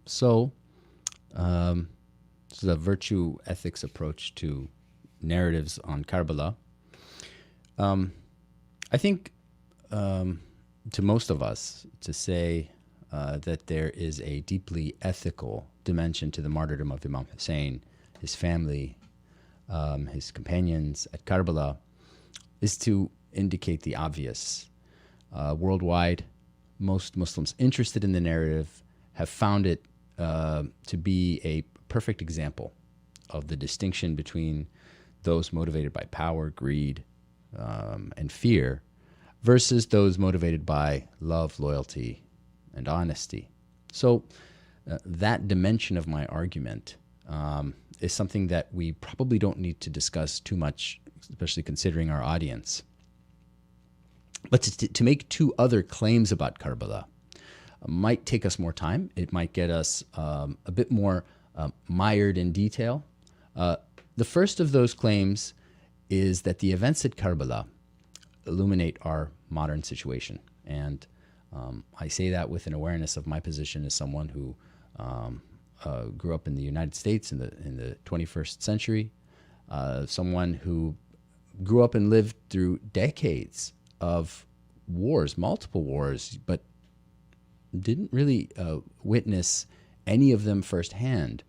So, this is a virtue ethics approach to narratives on Karbala. I think to most of us, to say that there is a deeply ethical dimension to the martyrdom of Imam Hussein, his family, his companions at Karbala, is to indicate the obvious. Worldwide, most Muslims interested in the narrative have found it to be a perfect example of the distinction between those motivated by power, greed, and fear versus those motivated by love, loyalty, and honesty. So that dimension of my argument is something that we probably don't need to discuss too much, especially considering our audience. But to make two other claims about Karbala might take us more time. It might get us a bit more mired in detail. The first of those claims is that the events at Karbala illuminate our modern situation. And I say that with an awareness of my position as someone who grew up in the United States in the 21st century, someone who grew up and lived through decades of wars, multiple wars, but didn't really witness any of them firsthand.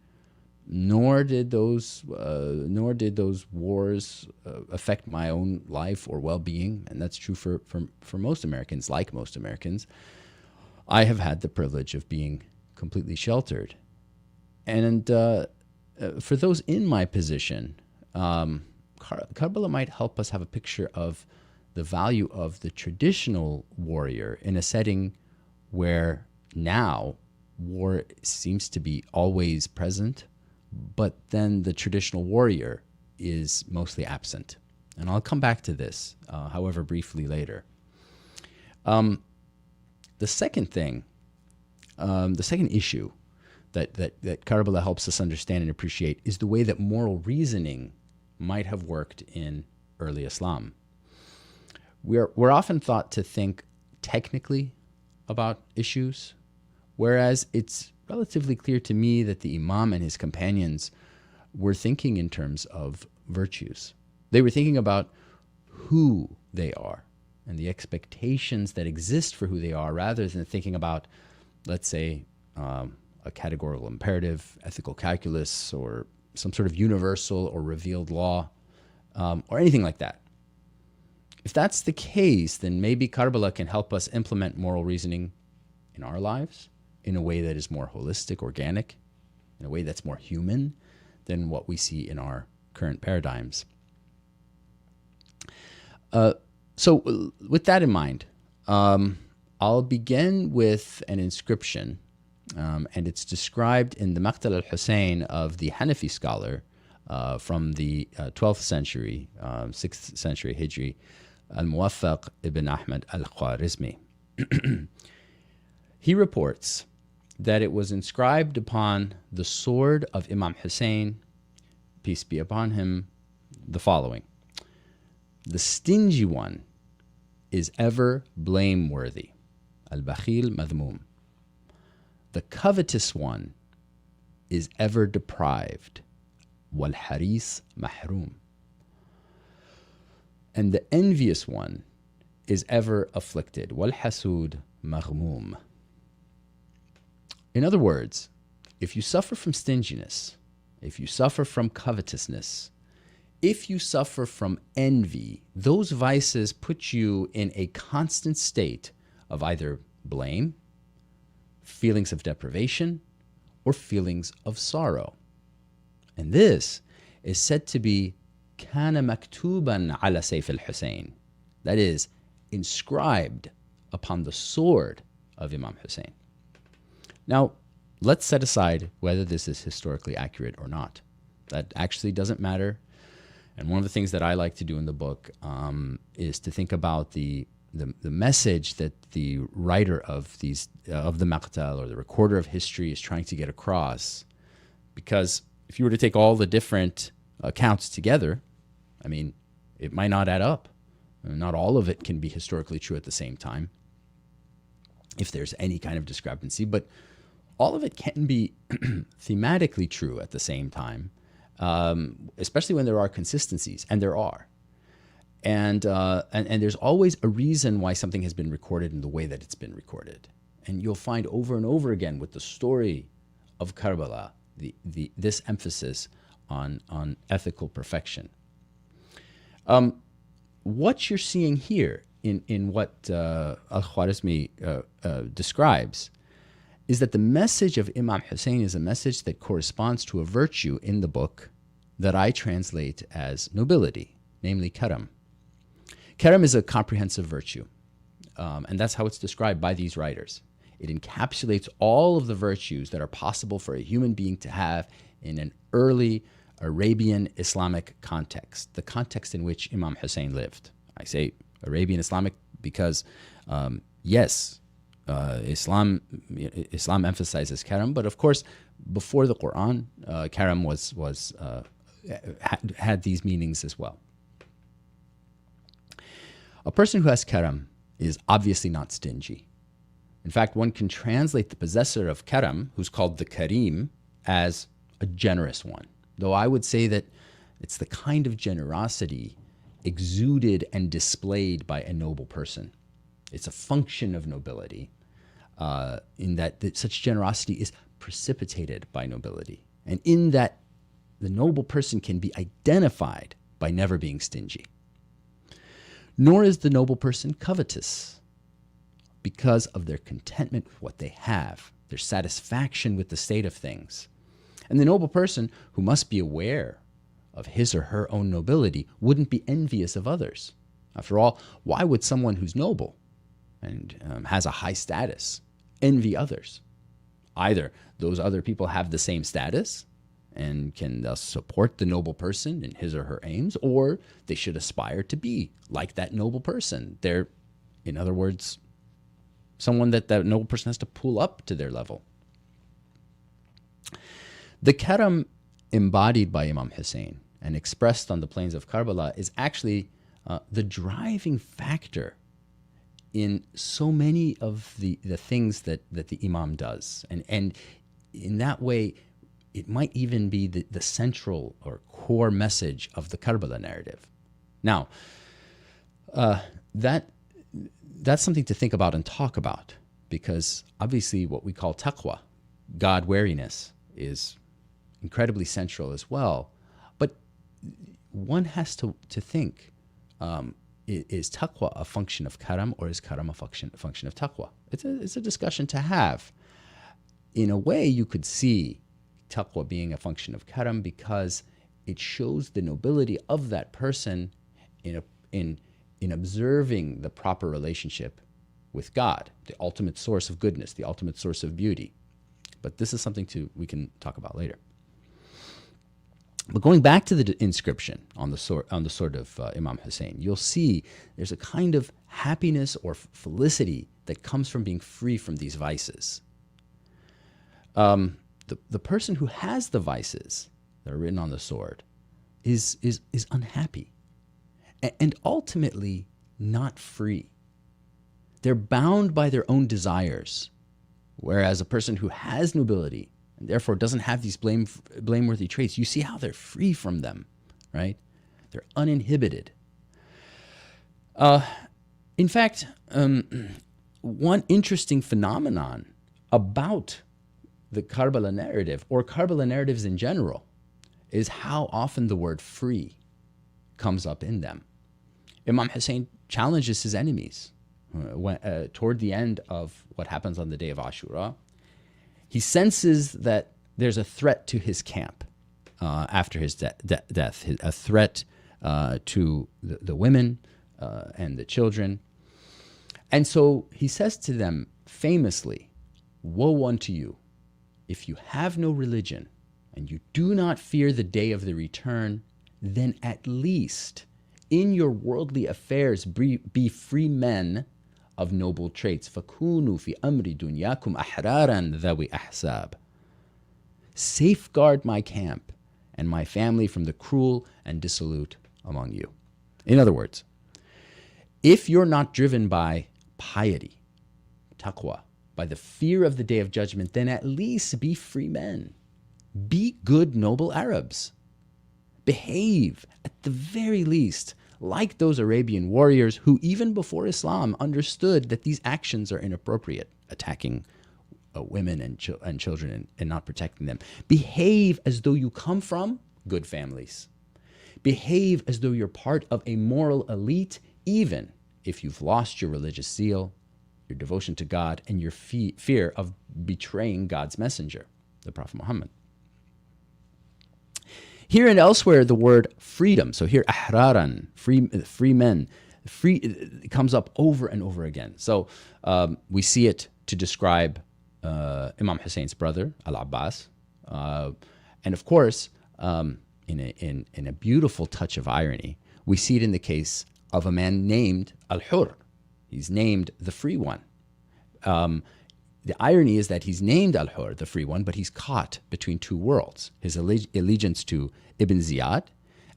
Nor did those wars affect my own life or well-being, and that's true for most Americans. Like most Americans, I have had the privilege of being completely sheltered, and for those in my position, Karbala might help us have a picture of the value of the traditional warrior in a setting where now war seems to be always present, but then the traditional warrior is mostly absent. And I'll come back to this, however briefly, later. The second thing, the second issue that Karbala helps us understand and appreciate is the way that moral reasoning might have worked in early Islam. We're often thought to think technically about issues, whereas it's relatively clear to me that the Imam and his companions were thinking in terms of virtues. They were thinking about who they are and the expectations that exist for who they are, rather than thinking about, let's say, a categorical imperative, ethical calculus, or some sort of universal or revealed law, or anything like that. If that's the case, then maybe Karbala can help us implement moral reasoning in our lives in a way that is more holistic, organic, in a way that's more human than what we see in our current paradigms. So with that in mind, I'll begin with an inscription, and it's described in the Maqtal al-Hussein of the Hanafi scholar from the 12th century, 6th century Hijri, Al-Muwaffaq ibn Ahmad al-Khwarizmi. He reports that it was inscribed upon the sword of Imam Hussein, peace be upon him, the following: the stingy one is ever blameworthy, al-bakhil madhmum. The covetous one is ever deprived, wal-haris mahrum. And the envious one is ever afflicted, wal-hasud maghmum. In other words, if you suffer from stinginess, if you suffer from covetousness, if you suffer from envy, those vices put you in a constant state of either blame, feelings of deprivation, or feelings of sorrow. And this is said to be kana maktuban ala sayf al-Hussein, that is, inscribed upon the sword of Imam Hussein. Now, let's set aside whether this is historically accurate or not. That actually doesn't matter. And one of the things that I like to do in the book is to think about the message that the writer of these of the Maqtal, or the recorder of history, is trying to get across. Because if you were to take all the different accounts together, I mean, it might not add up. Not all of it can be historically true at the same time, if there's any kind of discrepancy. But all of it can be thematically true at the same time, especially when there are consistencies, and there are. And there's always a reason why something has been recorded in the way that it's been recorded. And you'll find over and over again with the story of Karbala, this emphasis on ethical perfection. What you're seeing here in what Al-Khwarizmi describes is that the message of Imam Hussein is a message that corresponds to a virtue in the book that I translate as nobility, namely Karam. Karam is a comprehensive virtue, and that's how it's described by these writers. It encapsulates all of the virtues that are possible for a human being to have in an early Arabian Islamic context, the context in which Imam Hussein lived. I say Arabian Islamic because, yes, Islam emphasizes Karam, but of course, before the Quran, Karam had these meanings as well. A person who has Karam is obviously not stingy. In fact, one can translate the possessor of Karam, who's called the Karim, as a generous one. Though I would say that it's the kind of generosity exuded and displayed by a noble person. It's a function of nobility, in that such generosity is precipitated by nobility. And in that, the noble person can be identified by never being stingy. Nor is the noble person covetous, because of their contentment with what they have, their satisfaction with the state of things. And the noble person, who must be aware of his or her own nobility, wouldn't be envious of others. After all, why would someone who's noble and has a high status envy others? Either those other people have the same status and can thus support the noble person in his or her aims, or they should aspire to be like that noble person. They're, in other words, someone that noble person has to pull up to their level. The Karam embodied by Imam Hussein and expressed on the plains of Karbala is actually the driving factor in so many of the things that the Imam does. And in that way, it might even be the central or core message of the Karbala narrative. Now, that's something to think about and talk about, because obviously what we call taqwa, God-wariness, is incredibly central as well. But one has to think, is taqwa a function of karam, or is karam a function of taqwa? It's a discussion to have. In a way, you could see taqwa being a function of karam because it shows the nobility of that person in observing the proper relationship with God, the ultimate source of goodness, the ultimate source of beauty. But this is something we can talk about later. But going back to the inscription on the sword of Imam Hussein, you'll see there's a kind of happiness or felicity that comes from being free from these vices. The person who has the vices that are written on the sword is unhappy and ultimately not free. They're bound by their own desires, whereas a person who has nobility and therefore doesn't have these blameworthy traits, you see how they're free from them, right? They're uninhibited. In fact, one interesting phenomenon about the Karbala narrative, or Karbala narratives in general, is how often the word free comes up in them. Imam Hussein challenges his enemies toward the end of what happens on the day of Ashura. He senses that there's a threat to his camp after his death, a threat to the women and the children. And so he says to them famously, "Woe unto you, if you have no religion and you do not fear the day of the return, then at least in your worldly affairs be free men of noble traits. فَكُونُوا فِي أَمْرِ دُنْيَاكُمْ أَحْرَارًا ذَوِي أَحْسَابٍ." Safeguard my camp and my family from the cruel and dissolute among you. In other words, if you're not driven by piety, taqwa, by the fear of the day of judgment, then at least be free men. Be good, noble Arabs. Behave, at the very least, like those Arabian warriors who, even before Islam, understood that these actions are inappropriate, attacking women and children and not protecting them. Behave as though you come from good families. Behave as though you're part of a moral elite, even if you've lost your religious zeal, your devotion to God, and your fear of betraying God's messenger, the Prophet Muhammad. Here and elsewhere, the word freedom, so here, ahraran, free men, it comes up over and over again. So we see it to describe Imam Hussein's brother, Al-Abbas. And of course, in a beautiful touch of irony, we see it in the case of a man named Al-Hur. He's named the free one. The irony is that he's named Al-Hur, the free one, but he's caught between two worlds. His allegiance to Ibn Ziyad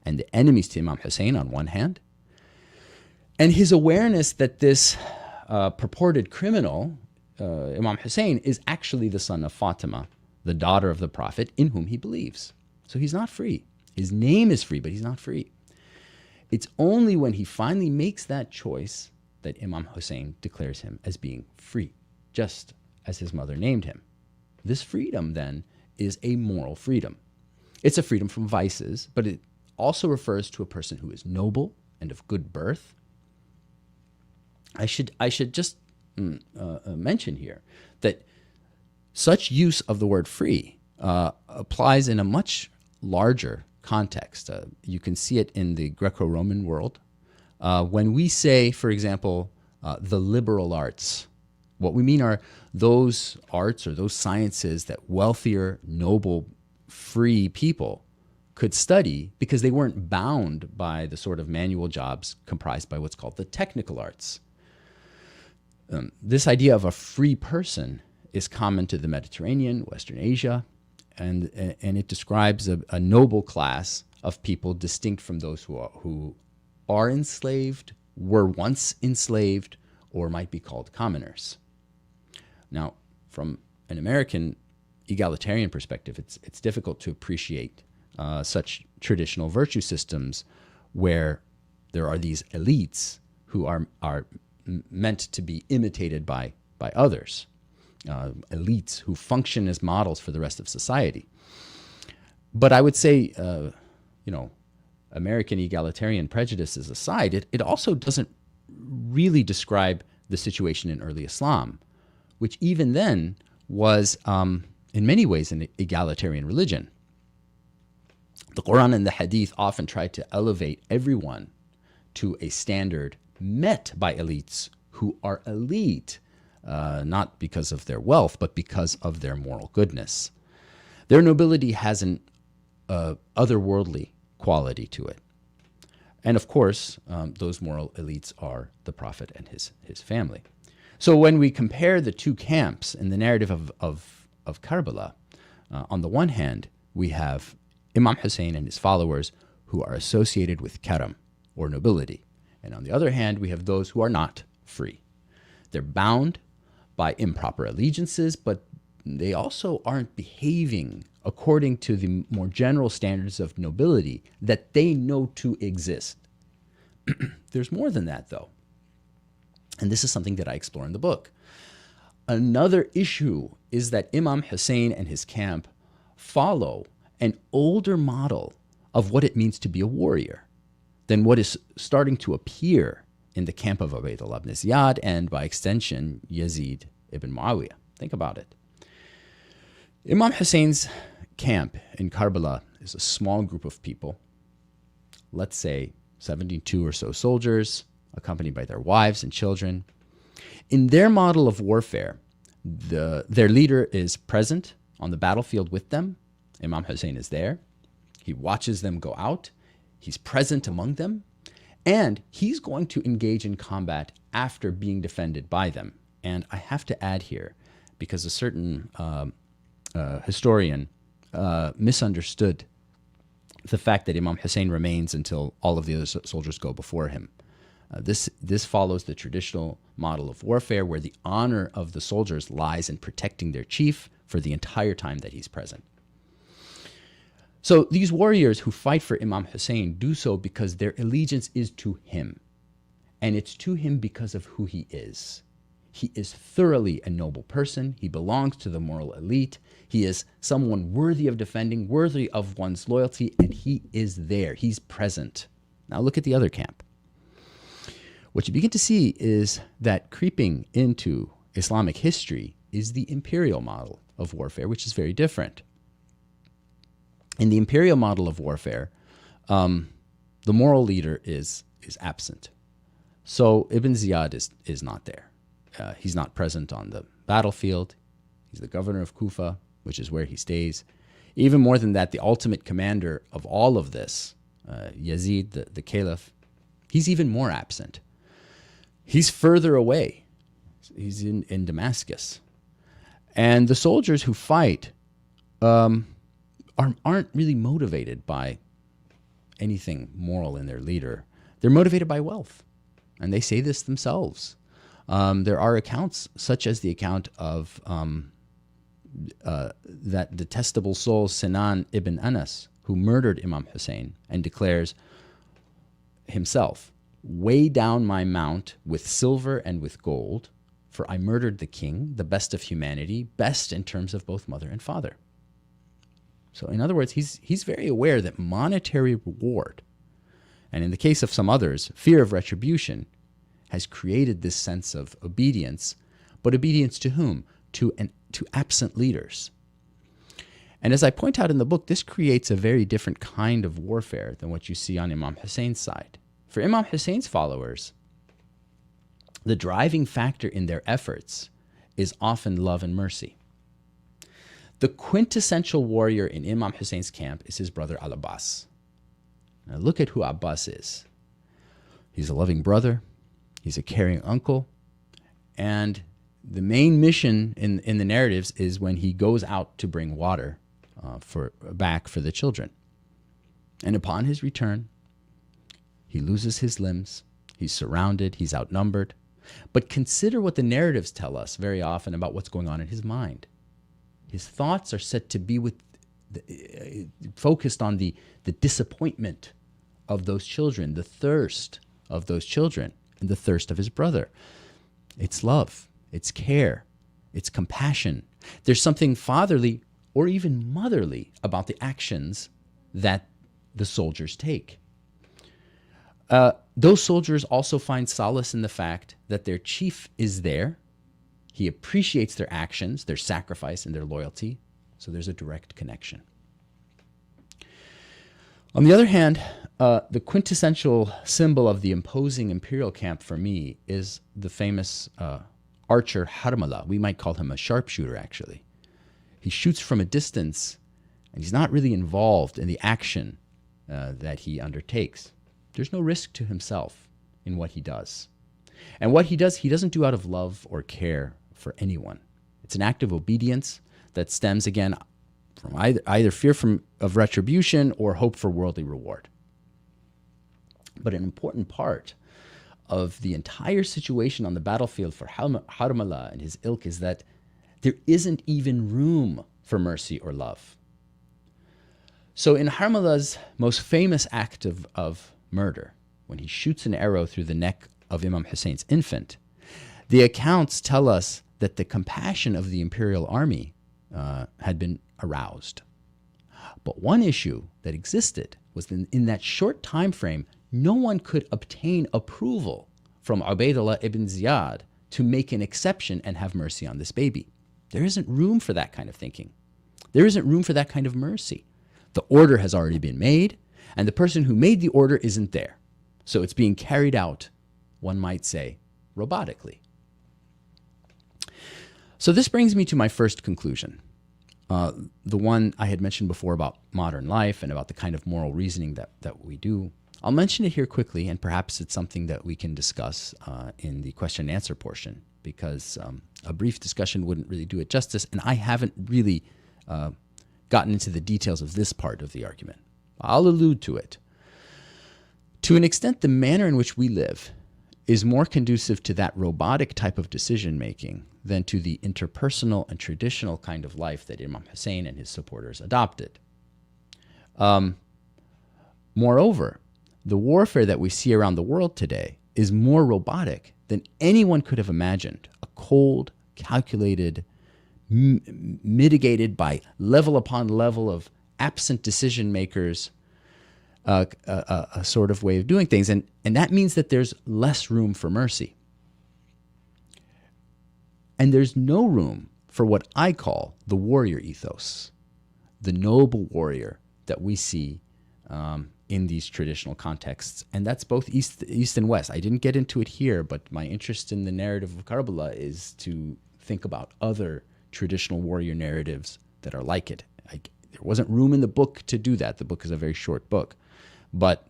and the enemies to Imam Hussein on one hand, and his awareness that this purported criminal, Imam Hussein, is actually the son of Fatima, the daughter of the Prophet, in whom he believes. So he's not free. His name is free, but he's not free. It's only when he finally makes that choice that Imam Hussein declares him as being free, just as his mother named him. This freedom, then, is a moral freedom. It's a freedom from vices, but it also refers to a person who is noble and of good birth. I should just mention here that such use of the word free applies in a much larger context. You can see it in the Greco-Roman world. When we say, for example, the liberal arts, what we mean are those arts or those sciences that wealthier, noble, free people could study because they weren't bound by the sort of manual jobs comprised by what's called the technical arts. This idea of a free person is common to the Mediterranean, Western Asia, and it describes a noble class of people distinct from those who are enslaved, were once enslaved, or might be called commoners. Now, from an American egalitarian perspective, it's difficult to appreciate such traditional virtue systems where there are these elites who are meant to be imitated by others, elites who function as models for the rest of society. But I would say, American egalitarian prejudices aside, it also doesn't really describe the situation in early Islam, which even then was, in many ways, an egalitarian religion. The Quran and the Hadith often try to elevate everyone to a standard met by elites who are elite, not because of their wealth, but because of their moral goodness. Their nobility has an otherworldly quality to it. And of course, those moral elites are the Prophet and his family. So when we compare the two camps in the narrative of Karbala, on the one hand, we have Imam Hussein and his followers who are associated with Karam, or nobility. And on the other hand, we have those who are not free. They're bound by improper allegiances, but they also aren't behaving according to the more general standards of nobility that they know to exist. There's more than that, though. And this is something that I explore in the book. Another issue is that Imam Hussein and his camp follow an older model of what it means to be a warrior than what is starting to appear in the camp of Ubaydullah ibn Ziyad and, by extension, Yazid ibn Muawiyah. Think about it. Imam Hussein's camp in Karbala is a small group of people, let's say 72 or so soldiers, accompanied by their wives and children. In their model of warfare, their leader is present on the battlefield with them. Imam Hussein is there. He watches them go out. He's present among them. And he's going to engage in combat after being defended by them. And I have to add here, because a certain historian misunderstood the fact that Imam Hussein remains until all of the other soldiers go before him. This follows the traditional model of warfare where the honor of the soldiers lies in protecting their chief for the entire time that he's present. So these warriors who fight for Imam Hussein do so because their allegiance is to him. And it's to him because of who he is. He is thoroughly a noble person. He belongs to the moral elite. He is someone worthy of defending, worthy of one's loyalty, and he is there. He's present. Now look at the other camp. What you begin to see is that creeping into Islamic history is the imperial model of warfare, which is very different. In the imperial model of warfare, the moral leader is absent. So Ibn Ziyad is not there. He's not present on the battlefield. He's the governor of Kufa, which is where he stays. Even more than that, the ultimate commander of all of this, Yazid, the caliph, he's even more absent. He's further away. He's in Damascus. And the soldiers who fight aren't really motivated by anything moral in their leader. They're motivated by wealth. And they say this themselves. There are accounts, such as the account of that detestable soul Sinan ibn Anas, who murdered Imam Hussein and declares himself, "Weigh down my mount with silver and with gold, for I murdered the king, the best of humanity, best in terms of both mother and father." So in other words, he's very aware that monetary reward, and in the case of some others, fear of retribution, has created this sense of obedience, but obedience to whom? To absent leaders. And as I point out in the book, this creates a very different kind of warfare than what you see on Imam Hussein's side. For Imam Hussein's followers, the driving factor in their efforts is often love and mercy. The quintessential warrior in Imam Hussein's camp is his brother Al-Abbas. Now look at who Abbas is. He's a loving brother. He's a caring uncle. And the main mission in the narratives is when he goes out to bring water back for the children. And upon his return, he loses his limbs. He's surrounded. He's outnumbered. But consider what the narratives tell us very often about what's going on in his mind. His thoughts are said to be focused on the disappointment of those children, the thirst of those children, and the thirst of his brother. It's love, it's care, it's compassion. There's something fatherly or even motherly about the actions that the soldiers take. Those soldiers also find solace in the fact that their chief is there. He appreciates their actions, their sacrifice, and their loyalty. So there's a direct connection. On the other hand, the quintessential symbol of the imposing imperial camp for me is the famous archer Harmala. We might call him a sharpshooter, actually. He shoots from a distance, and he's not really involved in the action that he undertakes. There's no risk to himself in what he does. And what he does, he doesn't do out of love or care for anyone. It's an act of obedience that stems, again, from either fear of retribution or hope for worldly reward. But an important part of the entire situation on the battlefield for Harmala and his ilk is that there isn't even room for mercy or love. So in Harmala's most famous act of murder, when he shoots an arrow through the neck of Imam Hussein's infant, the accounts tell us that the compassion of the imperial army had been aroused. But one issue that existed was in that short time frame, no one could obtain approval from Ubaydullah ibn Ziyad to make an exception and have mercy on this baby. There isn't room for that kind of thinking. There isn't room for that kind of mercy. The order has already been made, and the person who made the order isn't there. So it's being carried out, one might say, robotically. So this brings me to my first conclusion, the one I had mentioned before about modern life and about the kind of moral reasoning that we do. I'll mention it here quickly, and perhaps it's something that we can discuss in the question and answer portion, because a brief discussion wouldn't really do it justice, and I haven't really gotten into the details of this part of the argument. I'll allude to it. To an extent, the manner in which we live is more conducive to that robotic type of decision making than to the interpersonal and traditional kind of life that Imam Hussein and his supporters adopted. Moreover, the warfare that we see around the world today is more robotic than anyone could have imagined. A cold, calculated, mitigated by level upon level of absent decision makers, a sort of way of doing things. And that means that there's less room for mercy. And there's no room for what I call the warrior ethos, the noble warrior that we see in these traditional contexts. And that's both East and West. I didn't get into it here, but my interest in the narrative of Karbala is to think about other traditional warrior narratives that are like it. There wasn't room in the book to do that. The book is a very short book. But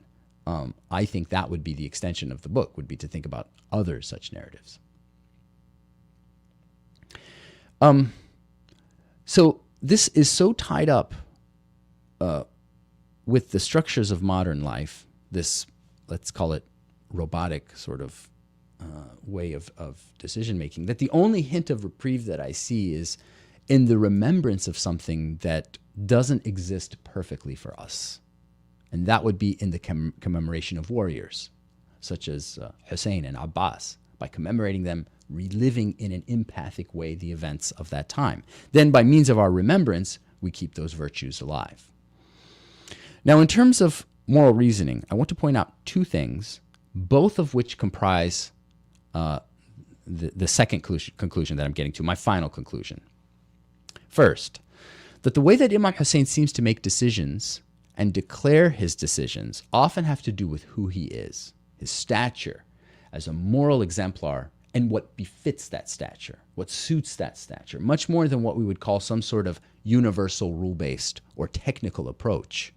I think that would be the extension of the book, would be to think about other such narratives. So this is so tied up with the structures of modern life, this, let's call it robotic sort of way of decision-making, that the only hint of reprieve that I see is in the remembrance of something that doesn't exist perfectly for us. And that would be in the commemoration of warriors, such as Hussein and Abbas, by commemorating them, reliving in an empathic way the events of that time. Then by means of our remembrance, we keep those virtues alive. Now, in terms of moral reasoning, I want to point out two things, both of which comprise the second conclusion that I'm getting to, my final conclusion. First, that the way that Imam Hussein seems to make decisions and declare his decisions often have to do with who he is, his stature as a moral exemplar, and what befits that stature, what suits that stature, much more than what we would call some sort of universal rule-based or technical approach.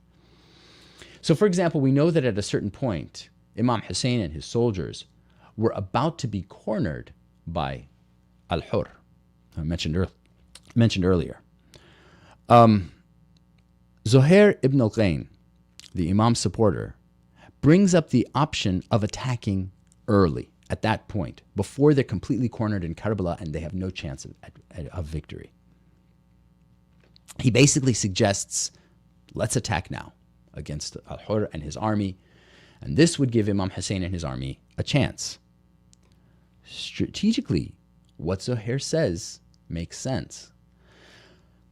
So, for example, we know that at a certain point, Imam Hussein and his soldiers were about to be cornered by Al-Hur, I mentioned earlier. Zuhair ibn al-Ghayn, the Imam's supporter, brings up the option of attacking early, at that point, before they're completely cornered in Karbala and they have no chance of victory. He basically suggests, let's attack now against Al-Hur and his army, and this would give Imam Hussein and his army a chance. Strategically, what Zuhair says makes sense,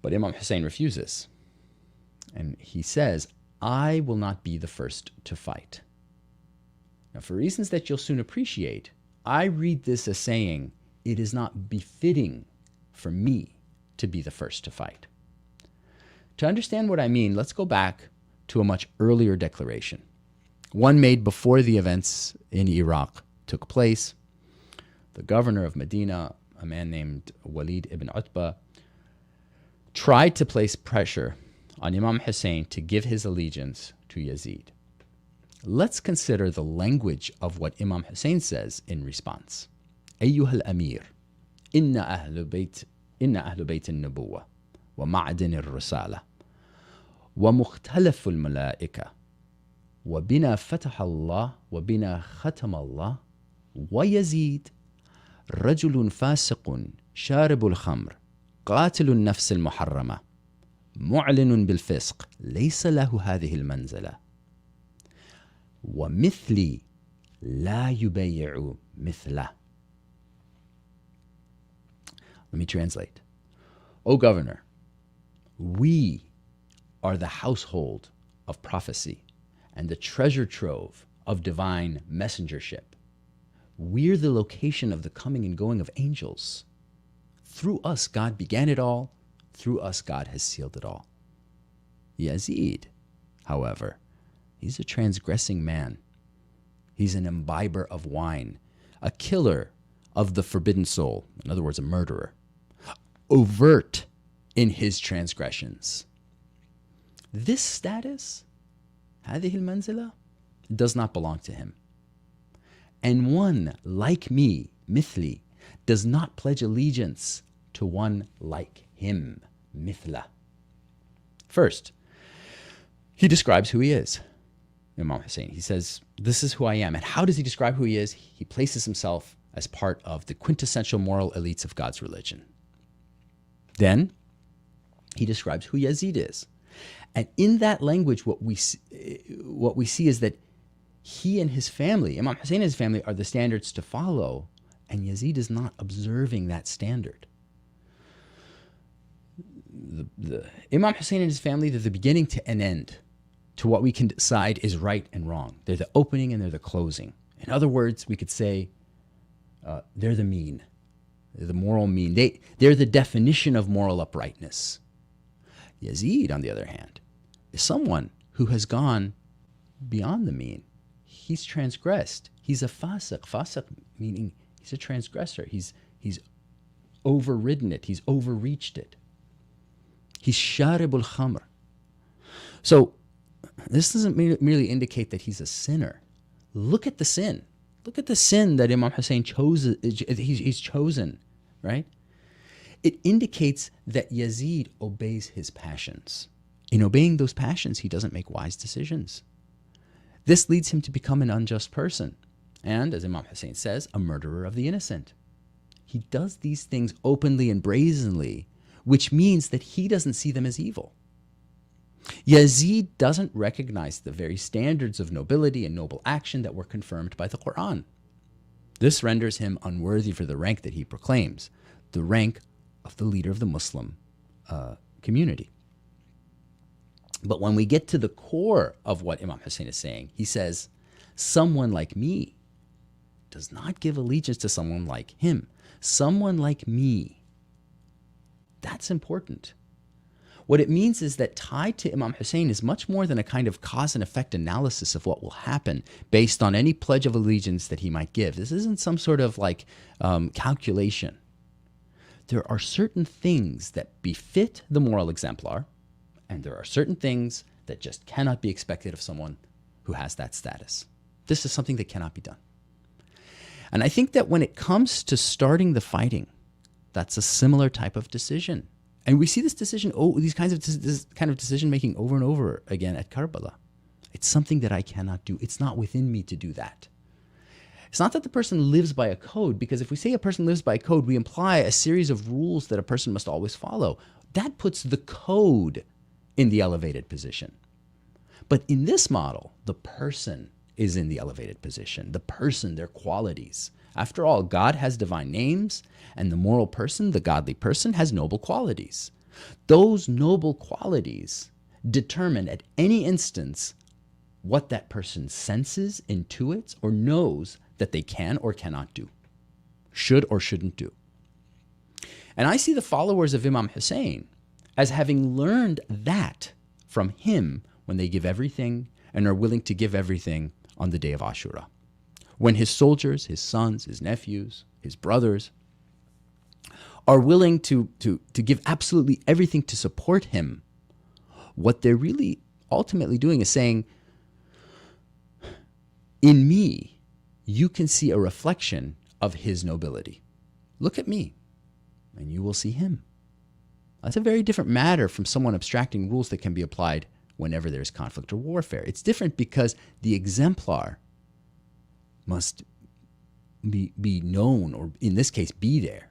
but Imam Hussein refuses. And he says, I will not be the first to fight. Now, for reasons that you'll soon appreciate, I read this as saying, it is not befitting for me to be the first to fight. To understand what I mean, let's go back to a much earlier declaration, one made before the events in Iraq took place. The governor of Medina, a man named Walid ibn Utbah, tried to place pressure on Imam Hussein to give his allegiance to Yazid. Let's consider the language of what Imam Hussein says in response. أيها الأمير إن أهل بيت النبوة ومعدن الرسالة ومختلف الملائكة وبنا فتح الله وبنا ختم الله ويزيد رجل فاسق شارب الخمر قاتل النفس المحرمة معلن بالفسق ليس له هذه المنزلة ومثلي لا يبيع مثله. Let me translate. O governor, we are the household of prophecy and the treasure trove of divine messengership. We're the location of the coming and going of angels. Through us, God began it all. Through us, God has sealed it all. Yazid, however, he's a transgressing man. He's an imbiber of wine, a killer of the forbidden soul, in other words, a murderer, overt in his transgressions. This status, هذه المنزلة, does not belong to him. And one like me, مثلي, does not pledge allegiance to one like him, مثله. First, he describes who he is. Imam Hussein. He says, this is who I am. And how does he describe who he is? He places himself as part of the quintessential moral elites of God's religion. Then he describes who Yazid is. And in that language, what we see is that he and his family, Imam Hussein and his family, are the standards to follow, and Yazid is not observing that standard. The Imam Hussein and his family, they're the beginning to an end, to what we can decide is right and wrong. They're the opening and they're the closing. In other words, we could say they're the mean. They're the moral mean. They're the definition of moral uprightness. Yazid, on the other hand, is someone who has gone beyond the mean. He's transgressed. He's a fasiq. Fasiq meaning he's a transgressor. He's overridden it. He's overreached it. He's sharibul khamr. So this doesn't merely indicate that he's a sinner. Look at the sin. Look at the sin that Imam Hussein he's chosen, right? It indicates that Yazid obeys his passions. In obeying those passions, he doesn't make wise decisions. This leads him to become an unjust person, and, as Imam Hussein says, a murderer of the innocent. He does these things openly and brazenly, which means that he doesn't see them as evil. Yazid doesn't recognize the very standards of nobility and noble action that were confirmed by the Quran. This renders him unworthy for the rank that he proclaims, the rank of the leader of the Muslim community. But when we get to the core of what Imam Hussein is saying, he says, someone like me does not give allegiance to someone like him. Someone like me. That's important. What it means is that tied to Imam Hussein is much more than a kind of cause and effect analysis of what will happen based on any pledge of allegiance that he might give. This isn't some sort of like calculation. There are certain things that befit the moral exemplar, and there are certain things that just cannot be expected of someone who has that status. This is something that cannot be done. And I think that when it comes to starting the fighting, that's a similar type of decision. And we see this decision, this kind of decision making over and over again at Karbala. It's something that I cannot do. It's not within me to do that. It's not that the person lives by a code, because if we say a person lives by a code, we imply a series of rules that a person must always follow. That puts the code in the elevated position. But in this model, the person is in the elevated position. The person, their qualities. After all, God has divine names, and the moral person, the godly person, has noble qualities. Those noble qualities determine at any instance what that person senses, intuits, or knows that they can or cannot do, should or shouldn't do. And I see the followers of Imam Hussein as having learned that from him when they give everything and are willing to give everything on the day of Ashura. When his soldiers, his sons, his nephews, his brothers are willing to give absolutely everything to support him, what they're really ultimately doing is saying, in me, you can see a reflection of his nobility. Look at me, and you will see him. That's a very different matter from someone abstracting rules that can be applied whenever there's conflict or warfare. It's different because the exemplar must be known, or in this case, be there.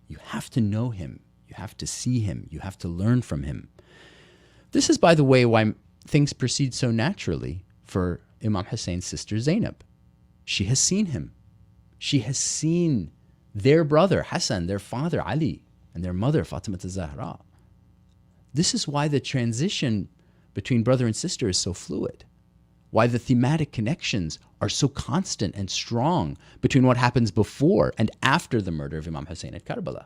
You have to know him. You have to see him. You have to learn from him. This is, by the way, why things proceed so naturally for Imam Hussein's sister Zainab. She has seen him. She has seen their brother Hassan, their father Ali, and their mother Fatima Zahra. This is why the transition between brother and sister is so fluid. Why the thematic connections are so constant and strong between what happens before and after the murder of Imam Hussein at Karbala.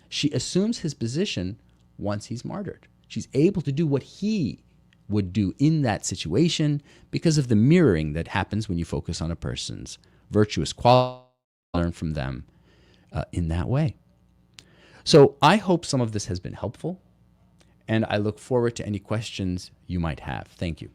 She assumes his position once he's martyred. She's able to do what he would do in that situation because of the mirroring that happens when you focus on a person's virtuous quality, learn from them in that way. So I hope some of this has been helpful, and I look forward to any questions you might have. Thank you.